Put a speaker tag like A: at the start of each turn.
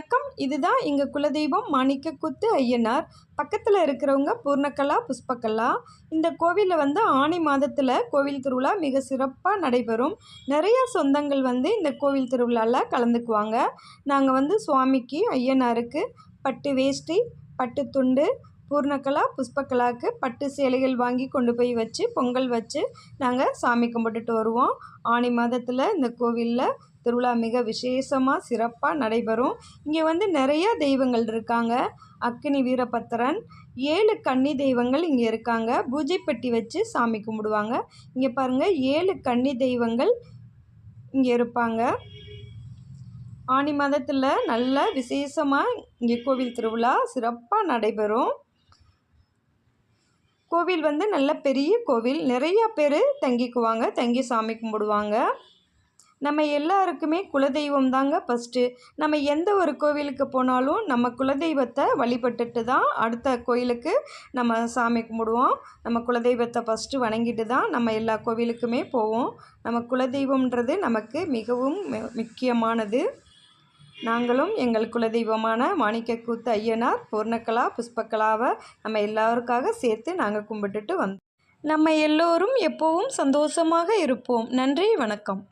A: வணக்கம். இதுதான் எங்க குலதெய்வம் மாணிக்கக்குத்து ஐயனார். பக்கத்துல இருக்கிறவங்க பூர்ணகலா, புஷ்பகலா. இந்த கோவில்ல ஆனி மாதத்துல கோவில் திருவிழா மிக சிறப்பா நடைபெறும். நிறைய சொந்தங்கள் இந்த கோவில் திருவிழால கலந்துக்குவாங்க. நாங்க சுவாமிக்கு ஐயனாருக்கு பட்டு வேஷ்டி, பட்டு துண்டு, பூர்ணகலா, புஷ்பகலாவுக்கு பட்டு சேலைகள் வாங்கி கொண்டு போய் வச்சு பொங்கல் வச்சு நாங்கள் சாமி கும்பிட்டுட்டு வருவோம். ஆனி மாதத்தில் இந்த கோவிலில் திருவிழா மிக விசேஷமாக சிறப்பாக நடைபெறும். இங்கே நிறைய தெய்வங்கள் இருக்காங்க. அக்கினி வீரபத்திரன், 7 கன்னி தெய்வங்கள் இங்கே இருக்காங்க. பூஜை பெட்டி வச்சு சாமி கும்பிடுவாங்க. இங்கே பாருங்கள், 7 கன்னி தெய்வங்கள் இங்கே இருப்பாங்க. ஆனி மாதத்தில் நல்ல விசேஷமாக இங்கே கோவில் திருவிழா சிறப்பாக நடைபெறும். கோவில் நல்ல பெரிய கோவில். நிறையா பேர் தங்கிக்குவாங்க, தங்கி சாமி கும்பிடுவாங்க. நம்ம எல்லாருக்குமே குலதெய்வம் தாங்க ஃபஸ்ட்டு. நம்ம எந்த ஒரு கோவிலுக்கு போனாலும் நம்ம குலதெய்வத்தை வழிபட்டுட்டு தான் அடுத்த கோயிலுக்கு நம்ம சாமி கும்பிடுவோம். நம்ம குலதெய்வத்தை ஃபஸ்ட்டு வணங்கிட்டு தான் நம்ம எல்லா கோவிலுக்குமே போவோம். நம்ம குலதெய்வம்ன்றது நமக்கு மிகவும் முக்கியமானது. நாங்களும் எங்கள் குலதெய்வமான மாணிக்கக்கூத்து ஐயனார், பூர்ணகலா, புஷ்பகலாவை நம்ம எல்லாருக்காக சேர்த்து நாங்கள் கும்பிட்டுட்டு வந்தோம். நம்ம எல்லோரும் எப்போவும் சந்தோஷமாக இருப்போம். நன்றி, வணக்கம்.